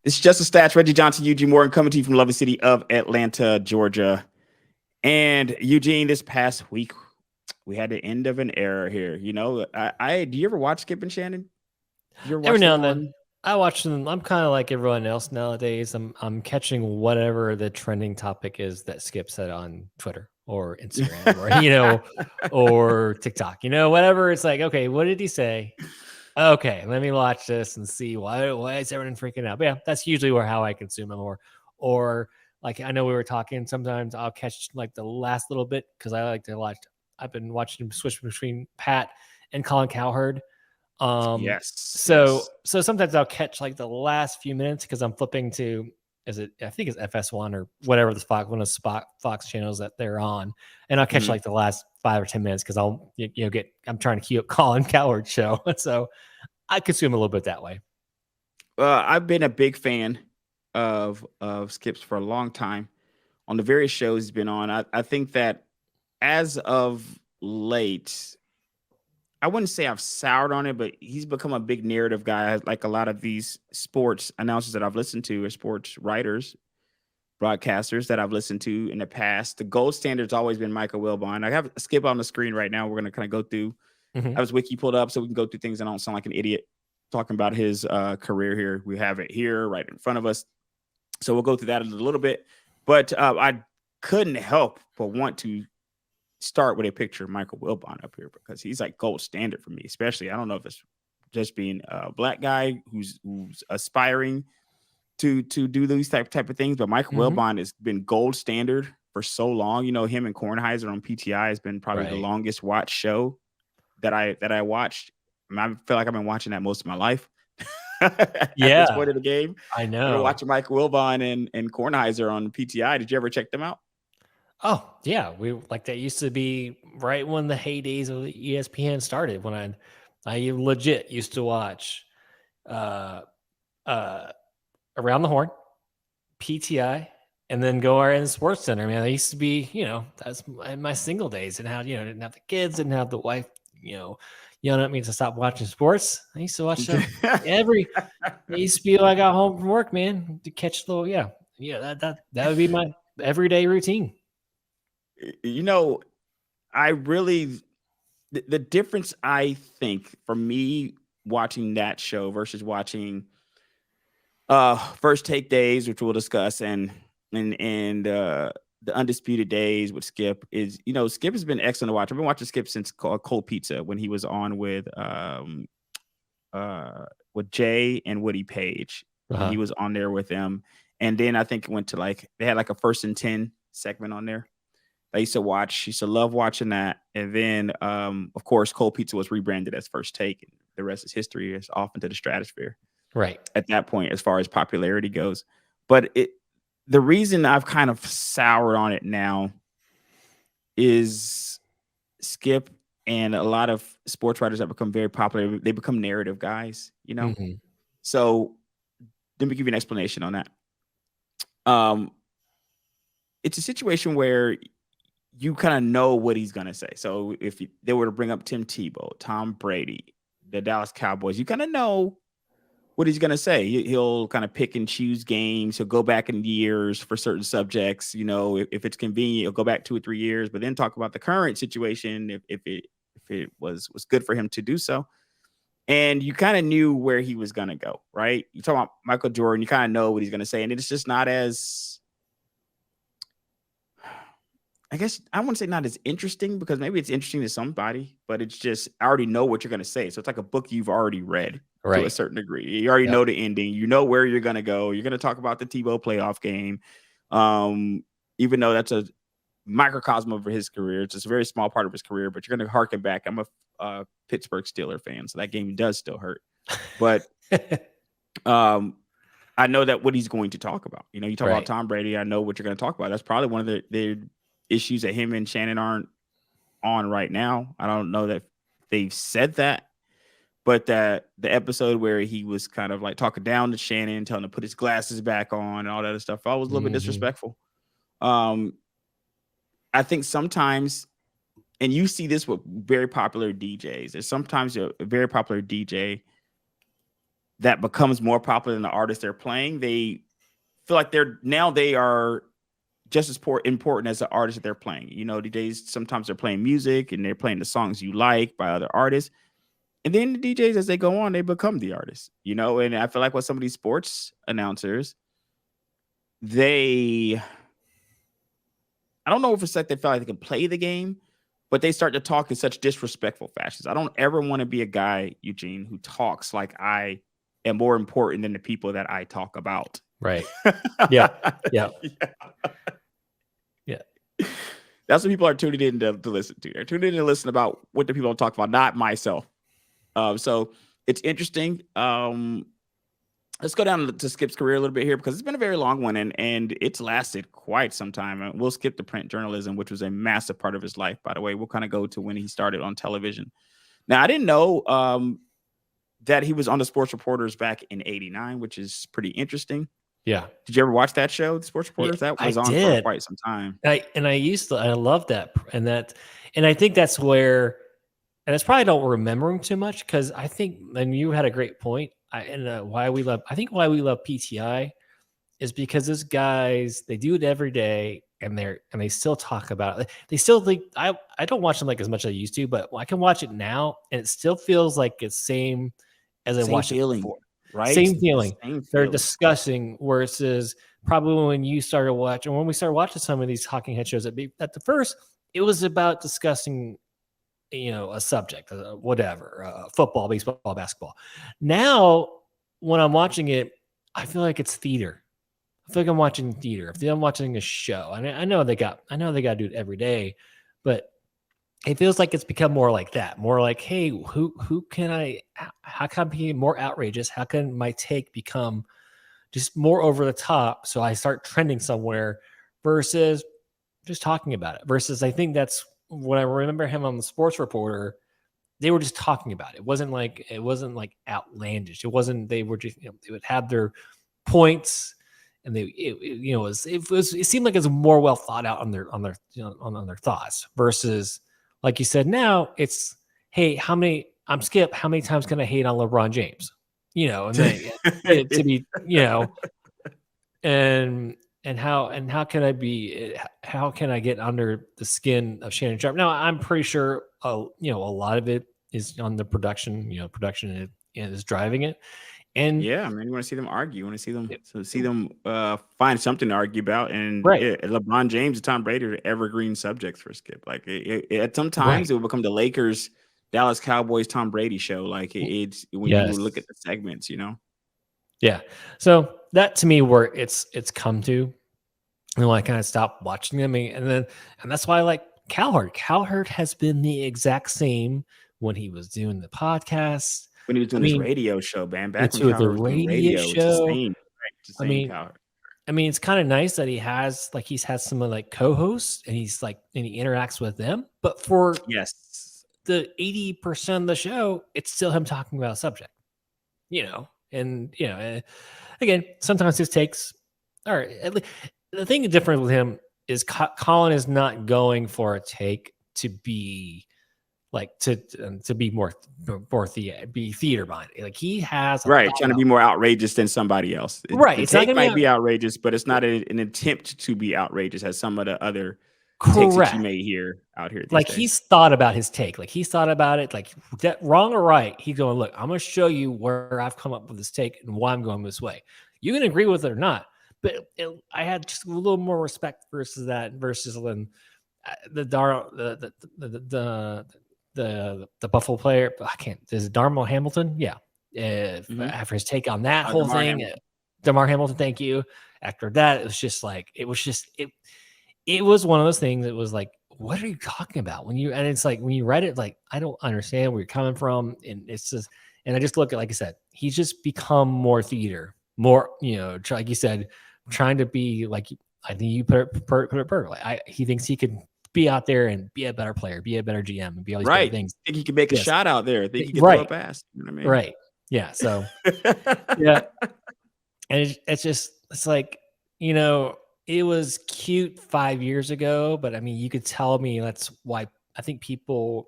It's just a stats. Reggie Johnson, Eugene Morgan, coming to you from lovely city of Atlanta, Georgia. And Eugene, this past week, we had the end of an era here. Do you ever watch Skip and Shannon? Did you ever Every watch now them and then, on? I watch them. I'm kind of like everyone else nowadays. I'm catching whatever the trending topic is that Skip said on Twitter or Instagram or or TikTok. Whatever. It's like, okay, what did he say? Okay, let me watch this and see why is everyone freaking out. But yeah, that's usually how I consume them. Or like I know we were talking. Sometimes I'll catch like the last little bit because I like to watch. I've been watching him switch between Pat and Colin Cowherd. Yes, So yes. so sometimes I'll catch like the last few minutes because I'm flipping to I think it's FS1 or whatever the one of the Fox channels that they're on, and I'll catch Mhm. like the last 5 or 10 minutes because I'll I'm trying to queue up Colin Cowherd's show, so I consume a little bit that way. I've been a big fan of Skip's for a long time. On the various shows he's been on, I think that as of late, I wouldn't say I've soured on it, but he's become a big narrative guy. Like a lot of these sports announcers that I've listened to, or sports writers, broadcasters that I've listened to in the past. The gold standard's always been Michael Wilbon. I have a Skip on the screen right now. We're going to kind of go through. I Mhm. have his wiki pulled up so we can go through things. I don't sound like an idiot talking about his career here. We have it here right in front of us. So we'll go through that in a little bit. But I couldn't help but want to start with a picture of Michael Wilbon up here because he's like gold standard for me, especially. I don't know if it's just being a black guy who's aspiring to do these type of things, but Michael Mhm. Wilbon has been gold standard for so long. Him and Kornheiser on PTI has been probably the Right. longest watched show that I watched. I feel like I've been watching that most of my life. At this Yeah, point of the game, I I've been know. watching Michael Wilbon and Kornheiser on PTI. Did you ever check them out? Oh, yeah, we like that used to be right when the heydays of ESPN started when I legit used to watch uh uh Around the Horn, PTI, and then go right in the sports center. Man, I used to be, that's my single days and how, didn't have the kids, didn't have the wife, yelling at me to stop watching sports. I used to watch them every, it used to be when I got home from work, man, to catch the, that would be my everyday routine. you know, I really the difference I think for me watching that show versus watching First Take Days, which we'll discuss, and the Undisputed Days with Skip is, Skip has been excellent to watch. I've been watching Skip since Cold Pizza when he was on with Jay and Woody Page when he Uh-huh. was on there with them. And then I think it went to they had like a first and 10 segment on there. I used to watch, used to love watching that. And then of course Cold Pizza was rebranded as First Take, and the rest is history. It's off into the stratosphere Right. at that point as far as popularity goes. But the reason I've kind of soured on it now is Skip and a lot of sports writers that become very popular, they become narrative guys. Mhm. So let me give you an explanation on that. Um, it's a situation where you kind of know what he's gonna say. So if they were to bring up Tim Tebow, Tom Brady, the Dallas Cowboys, you kind of know what he's gonna say. He'll kind of pick and choose games. He'll go back in years for certain subjects. If it's convenient, he'll go back 2 or 3 years, but then talk about the current situation if it was good for him to do so. And you kind of knew where he was gonna go, right? You talk about Michael Jordan, you kind of know what he's gonna say, and it's just not as, I guess I wouldn't say not as interesting because maybe it's interesting to somebody, but it's just I already know what you're gonna say. So it's like a book you've already read to a Right. certain degree. You already Yep. know the ending. You know where you're gonna go. You're gonna talk about the Tebow playoff game, um, even though that's a microcosm of his career. It's just a very small part of his career, but you're gonna harken back. I'm a Pittsburgh Steeler fan, so that game does still hurt. But um, I know that what he's going to talk about. You talk about Right. Tom Brady. I know what you're going to talk about. That's probably one of the issues that him and Shannon aren't on right now. I don't know that they've said that, but that the episode where he was kind of like talking down to Shannon, telling him to put his glasses back on and all that other stuff, I was a little bit Mhm. disrespectful. Um, I think sometimes, and you see this with very popular DJs, there's sometimes a very popular DJ that becomes more popular than the artist they're playing, they feel like they are just as important as the artist that they're playing. You know, DJs sometimes they're playing music and they're playing the songs you like by other artists. And then the DJs, as they go on, they become the artists, you know. And I feel like with some of these sports announcers, they I don't know if it's like they feel like they can play the game, but they start to talk in such disrespectful fashions. I don't ever want to be a guy, Eugene, who talks like I am more important than the people that I talk about. Right. Yeah. Yeah. Yeah. That's what people are tuning in to listen to. They're tuning in to listen about what the people talk about, not myself. So it's interesting. Let's go down to Skip's career a little bit here because it's been a very long one and it's lasted quite some time. And we'll skip the print journalism, which was a massive part of his life, by the way. We'll kind of go to when he started on television. Now, I didn't know that he was on the Sports Reporters back in '89, which is pretty interesting. Yeah. Did you ever watch that show, The Sports Reporters? Yeah, That was I on for did. quite some time. I love that. And I think that's where, and it's probably don't remember him too much because I think, and you had a great point. I think why we love PTI is because those guys, they do it every day and they still talk about it. They still think I don't watch them like as much as I used to, but I can watch it now and it still feels like it's same as I watched it before. Right? Same feeling. Same They're feeling. discussing versus probably when we started watching some of these talking head shows at the first, it was about discussing, a subject, whatever, football, baseball, basketball. Now, when I'm watching it, I feel like it's theater. I feel like I'm watching theater. I feel I'm watching a show. I know they got to do it every day, but it feels like it's become more like that. More like, hey, who can how can I be more outrageous? How can my take become just more over the top so I start trending somewhere versus just talking about it? Versus I think that's when I remember him on the Sports Reporter, they were just talking about it. It wasn't like outlandish. It wasn't, they were just, they would have their points and it seemed like it was more well thought out on their thoughts versus, like you said, now it's, hey, I'm Skip, how many times can I hate on LeBron James? And then to be, and how can I get under the skin of Shannon Sharp? Now, I'm pretty sure, a lot of it is on the production, production is driving it. And yeah, man, you want to see them argue. You want to see them find something to argue about. And right. LeBron James and Tom Brady are evergreen subjects for Skip. Like at sometimes it will become the Lakers, Dallas Cowboys, Tom Brady show. Like it's when you look at the segments, Yeah. So that to me, where it's come to, and I kind of stopped watching them, and that's why I like Cowherd. Cowherd has been the exact same when he was doing the podcast. When he was doing his radio show, man. Back when the Cowherd was doing radio, show. it's the same. Right? It's the same Cowherd. It's kind of nice that he's had some like co-hosts and he interacts with them. But for the 80% of the show, it's still him talking about a subject, and again, sometimes his takes are at least, the thing different with him is Colin is not going for a take to be like to be more be theater minded. Like he has trying to be more outrageous than somebody else. Right. It's take might be outrageous, but it's not an attempt to be outrageous as some of the other takes that you may hear out here. Like days. He's thought about his take. Like he's thought about it. Like that, wrong or right. He's going, look, I'm going to show you where I've come up with this take and why I'm going this way. You can agree with it or not, but I had just a little more respect versus when the Buffalo player, I can't. Is it Darmel Hamilton? Yeah. After his take on that whole thing, DeMar Hamilton. Thank you. After that, it was just like it was one of those things. It was like, what are you talking about and it's like when you read it, like I don't understand where you're coming from, and it's just, and I just look at, like I said, he's just become more theater, more like you said, trying to be like, I think you put it perfectly. He thinks he could be out there and be a better player, be a better GM, and be all these better things. I think he can make a shot out there. I think he can throw a pass. You know what I mean? Right. Yeah. So yeah. And it's like, it was cute 5 years ago, but you could tell me that's why I think people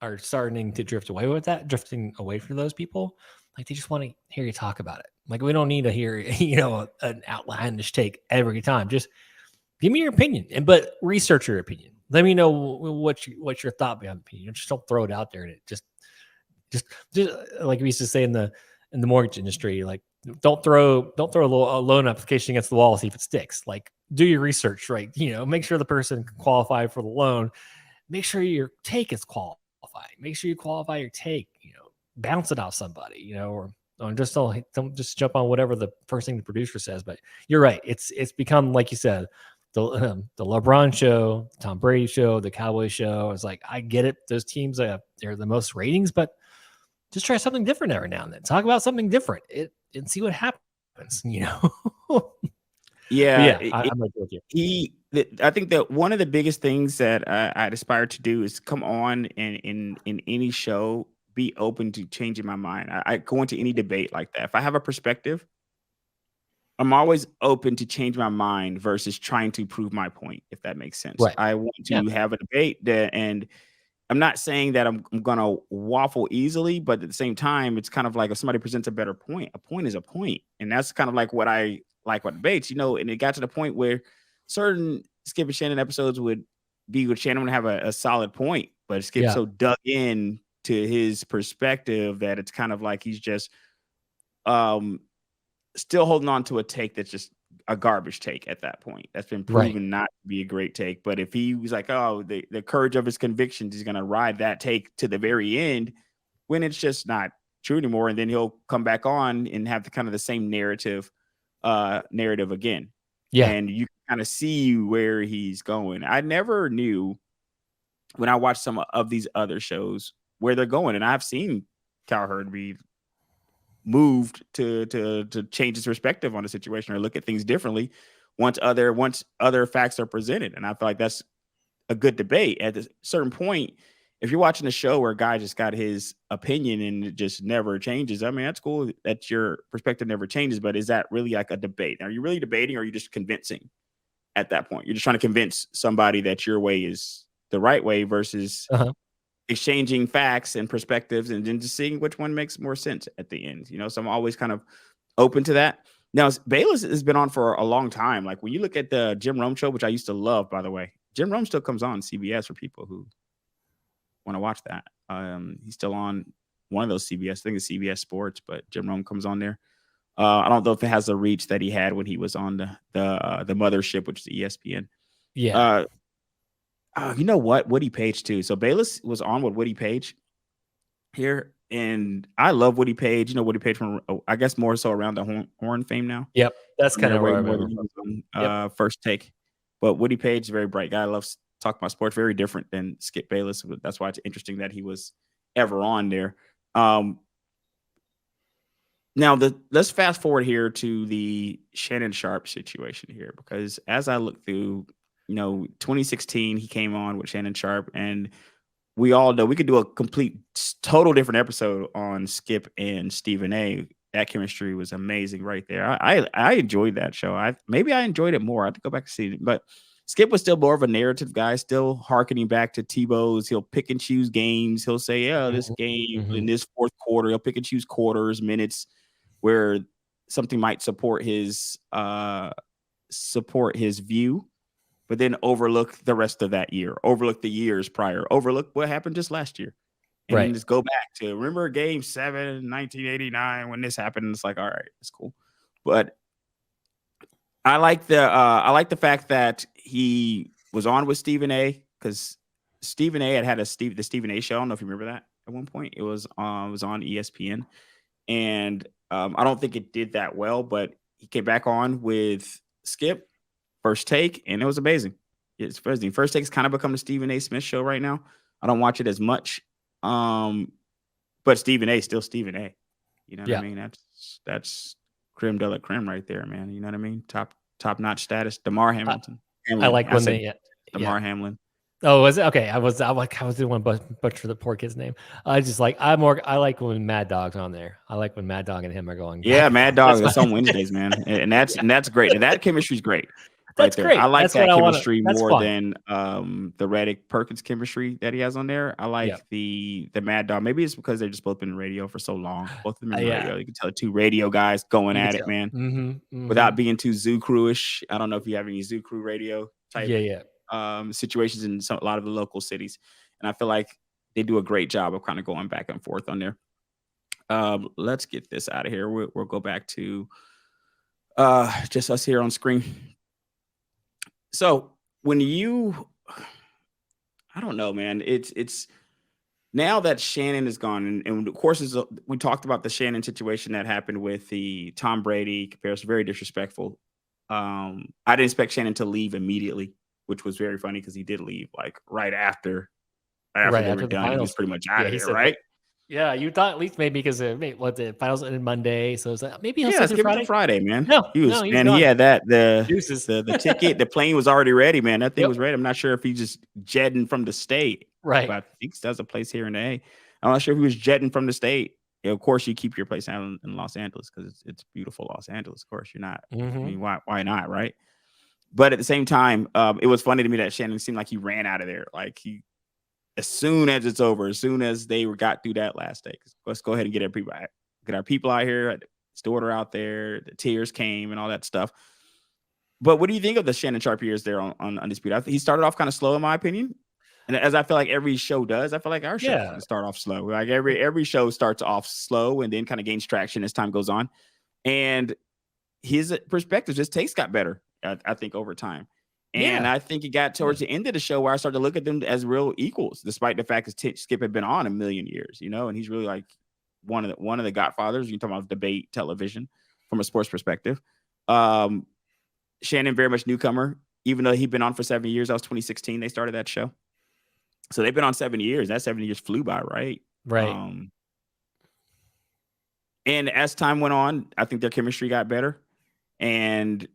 are starting to drifting away from those people. Like they just want to hear you talk about it. Like we don't need to hear, you know, an outlandish take every time. Just give me your opinion, but research your opinion. Let me know what's your thought behind the opinion. Just don't throw it out there and it just like we used to say in the mortgage industry, like don't throw a loan application against the wall, see if it sticks. Like do your research, right? You know, make sure the person can qualify for the loan. Make sure your take is qualified. Make sure you qualify your take. You know, bounce it off somebody. You know, or just don't just jump on whatever the first thing the producer says. But you're right. It's become, like you said, the LeBron show, the Tom Brady show, the Cowboy show. It's like, I get it. Those teams, they're the most ratings, but just try something different every now and then. Talk about something different and see what happens, you know? Yeah. I'm like with you. I think that one of the biggest things that I'd aspire to do is come on and in any show, be open to changing my mind. I go into any debate like that. If I have a perspective, I'm always open to change my mind versus trying to prove my point, if that makes sense. Right. I want Yeah. to have a debate and I'm not saying that I'm gonna waffle easily, but at the same time, it's kind of like if somebody presents a better point, a point is a point. And that's kind of like what I like with debates, you know, and it got to the point where certain Skip and Shannon episodes would be with Shannon would have a solid point, but Skip so dug in to his perspective that it's kind of like he's just still holding on to a take that's just a garbage take at that point. That's been proven not to be a great take. But if he was like, oh, the courage of his convictions, he's going to ride that take to the very end when it's just not true anymore. And then he'll come back on and have the kind of the same narrative again. Yeah. And you kind of see where he's going. I never knew when I watched some of these other shows where they're going. And I've seen Cowherd be moved to change his perspective on the situation or look at things differently once other facts are presented. And I feel like that's a good debate. At a certain point, if you're watching a show where a guy just got his opinion and it just never changes, I mean, that's cool that your perspective never changes, but is that really like a debate? Are you really debating or are you just convincing at that point? You're just trying to convince somebody that your way is the right way versus exchanging facts and perspectives and then just seeing which one makes more sense at the end, you know? So I'm always kind of open to that. Now, Bayless has been on for a long time. Like when you look at the Jim Rome show, which I used to love, by the way, Jim Rome still comes on CBS for people who want to watch that. He's still on one of those CBS, I think it's CBS Sports, but Jim Rome comes on there. I don't know if it has the reach that he had when he was on the mothership, which is ESPN. Yeah. You know what? Woody Page too. So Bayless was on with Woody Page here, and I love Woody Page. You know Woody Page from, I guess, more so around the horn fame now. Yep, that's kind of way where more than he was on First Take. But Woody Page is a very bright guy. Loves talking about sports. Very different than Skip Bayless. That's why it's interesting that he was ever on there. Now, let's fast forward here to the Shannon Sharpe situation here, because as I look through, 2016, he came on with Shannon Sharpe, and we all know we could do a complete, total different episode on Skip and Stephen A. That chemistry was amazing right there. I enjoyed that show. Maybe I enjoyed it more. I have to go back and see it, but Skip was still more of a narrative guy, still hearkening back to Tebow's. He'll pick and choose games. He'll say, "Yeah, this game in this fourth quarter," he'll pick and choose quarters, minutes where something might support his view, but then overlook the rest of that year, overlook the years prior, overlook what happened just last year, and then just go back to remember Game 7, 1989 when this happened. And it's like, all right, it's cool, but I like the fact that he was on with Stephen A. because Stephen A. had the Stephen A. show. I don't know if you remember that at one point. It was on ESPN, and I don't think it did that well, but he came back on with Skip, First Take, and it was amazing. It's amazing. First Take has kind of become the Stephen A. Smith show right now. I don't watch it as much, but Stephen A. is still Stephen A. You know what I mean? That's creme de la creme right there, man. You know what I mean? Top notch status. Damar Hamilton. I like when Damar Hamlin. Oh, was it okay? I was the one butcher the poor kid's name. I like when Mad Dog's on there. I like when Mad Dog and him are going. Yeah, Mad Dog. That's on Wednesdays, man, and that's great. And that chemistry is great. right That's there. I great. like That's what that I want to. chemistry That's more fun. than the Reddick Perkins chemistry that he has on there. I Yeah. like the Mad Dog. Maybe it's because they've just both been in radio for so long. Both of them in Yeah. radio. You can tell two radio guys going You can at it, tell. man, Mm-hmm. without being too Zoo Crewish. I don't know if you have any Zoo Crew radio type Yeah. Yeah. situations in a lot of the local cities, and I feel like they do a great job of kind of going back and forth on there. Let's get this out of here. We'll go back to just us here on screen. So when you, I don't know, man. It's now that Shannon is gone, and of course, we talked about the Shannon situation that happened with the Tom Brady comparison. Very disrespectful. I didn't expect Shannon to leave immediately, which was very funny because he did leave like right after Right they were after the done. He was finals. pretty much out Yeah, of he there, said, right? yeah, you thought at least maybe because what the finals ended Monday, so it's like maybe he'll Yeah, stay through skip it to Friday. Friday, man. No, He no, was, he's man. He gone. had that Deuces. the ticket, the plane was already ready, man. That thing Yep. was ready. I'm not sure if he just jetting from the state, Right. but I think he does a place here in the A. I'm not sure if he was jetting from the state. Yeah, of course, you keep your place in Los Angeles because it's beautiful Los Angeles. Of course, you're not. I mean, why not, right? But at the same time, it was funny to me that Shannon seemed like he ran out of there. Like as soon as it's over, as soon as they got through that last day, let's go ahead and get our people out here. His daughter out there. The tears came and all that stuff. But what do you think of the Shannon Sharp years there on Undisputed? He started off kind of slow, in my opinion. And as I feel like every show does, I feel like our show can start off slow. Like every show starts off slow and then kind of gains traction as time goes on. And his perspective, his taste got better, I think, over time. And I think it got towards the end of the show where I started to look at them as real equals, despite the fact that Skip had been on a million years, and he's really like one of the godfathers. You talk about debate television from a sports perspective. Shannon, very much newcomer, even though he'd been on for 7 years. That was 2016. They started that show. So they've been on 7 years. That 7 years flew by, right? Right. And as time went on, I think their chemistry got better. And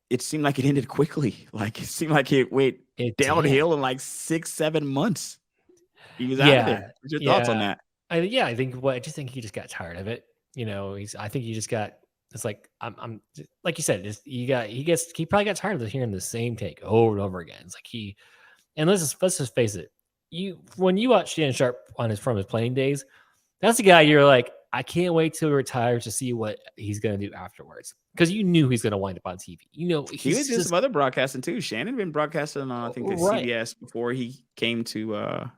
it seemed like it ended quickly. Like it seemed like it went downhill in like 6-7 months. He was out of there. What's your thoughts on that? I just think he just got tired of it. I think he just got. It's like I'm like you said. He probably got tired of hearing the same take over and over again. It's like and let's just face it. When you watch Shannon Sharp from his playing days, that's the guy you're like, I can't wait till he retires to see what he's going to do afterwards. Because you knew he's going to wind up on TV. He was doing some other broadcasting too. Shannon had been broadcasting on, I think, the CBS before he came to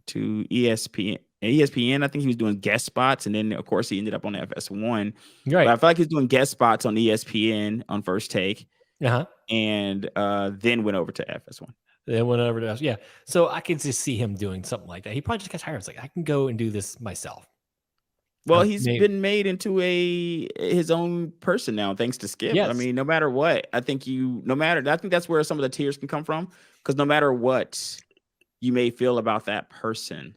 ESPN. ESPN, I think he was doing guest spots, and then of course he ended up on FS1. Right. But I feel like he's doing guest spots on ESPN on First Take, and then went over to FS1. Then went over to So I can just see him doing something like that. He probably just got tired. It's like I can go and do this myself. Well, he's been made into his own person now, thanks to Skip. Yes. I mean, no matter what, I think that's where some of the tears can come from. Because no matter what you may feel about that person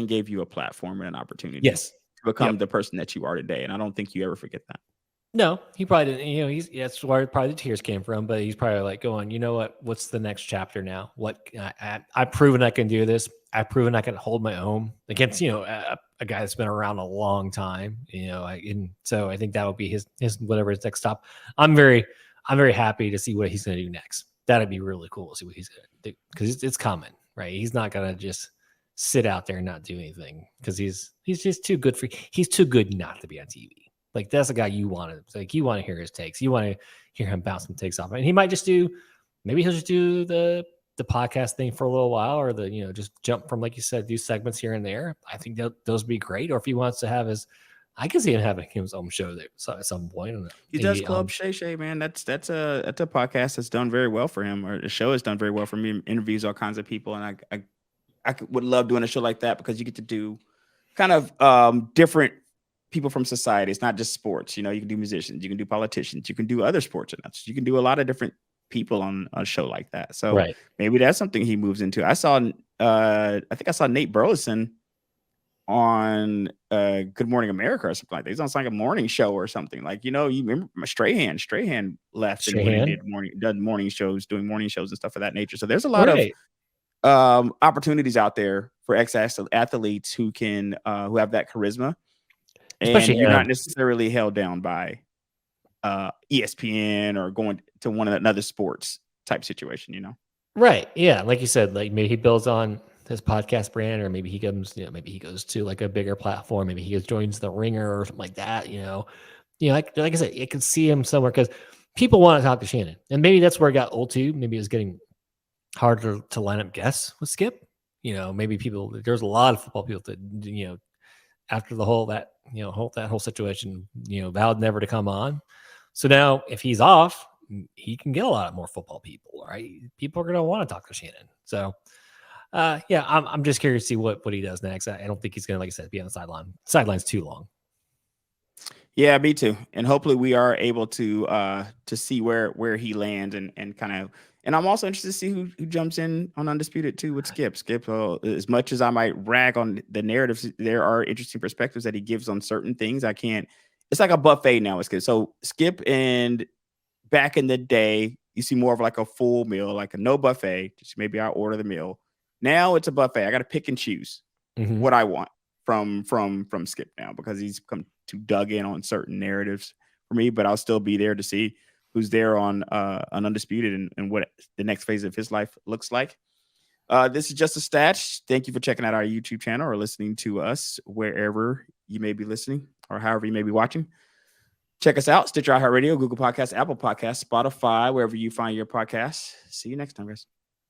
gave you a platform and an opportunity to become the person that you are today. And I don't think you ever forget that. No, he probably didn't. That's where probably the tears came from. But he's probably like going, you know what? What's the next chapter now? What I've proven I can do this. I've proven I can hold my own against a guy that's been around a long time. So I think that would be his whatever his next stop. I'm very happy to see what he's going to do next. That'd be really cool to see what he's going to do because it's coming, right? He's not going to just sit out there and not do anything because he's just too good he's too good not to be on TV. Like that's a guy you want to you want to hear his takes. You want to hear him bounce some takes off. And he might just maybe he'll just do the podcast thing for a little while or just jump from, like you said, do segments here and there. I think those would be great. Or if he wants to have I can see him having his own show there at some point. He does Club Shay Shay, man. That's a podcast that's done very well for him, or the show has done very well for me. Interviews all kinds of people. And I would love doing a show like that because you get to do kind of different people from society. It's not just sports. You can do musicians, you can do politicians, you can do other sports announcers, you can do a lot of different people on a show like that. So maybe that's something he moves into. I think I saw Nate Burleson on Good Morning America or something like that. He's on like a morning show or something. Like, you remember Strahan left and did morning shows, doing morning shows and stuff of that nature. So there's a lot of opportunities out there for ex-athletes who can who have that charisma. Especially, and you're not necessarily held down by ESPN or going to one of another sports type situation, you know? Right. Yeah. Like you said, like maybe he builds on his podcast brand, or maybe he comes, maybe he goes to like a bigger platform. Maybe he goes, joins the Ringer or something like that. Like I said, I could see him somewhere because people want to talk to Shannon, and maybe that's where it got old too. Maybe it was getting harder to line up guests with Skip. Maybe there's a lot of football people that, after the whole that, that whole situation, vowed never to come on. So now if he's off, he can get a lot more football people, right? People are going to want to talk to Shannon. So, yeah, I'm just curious to see what he does next. I don't think he's going to, like I said, be on the sidelines too long. Yeah, me too. And hopefully we are able to see where he lands and kind of. And I'm also interested to see who jumps in on Undisputed too with Skip. Skip, as much as I might rag on the narratives, there are interesting perspectives that he gives on certain things. I can't. It's like a buffet now. It's good. So Skip, and back in the day, you see more of like a full meal, like a no buffet. Just maybe I order the meal. Now it's a buffet. I got to pick and choose what I want from Skip now, because he's come to dug in on certain narratives for me. But I'll still be there to see who's there on Undisputed and what the next phase of his life looks like. This is Just a Statch. Thank you for checking out our YouTube channel or listening to us wherever you may be listening or however you may be watching. Check us out, Stitcher, iHeartRadio, Google Podcasts, Apple Podcasts, Spotify, wherever you find your podcasts. See you next time, guys.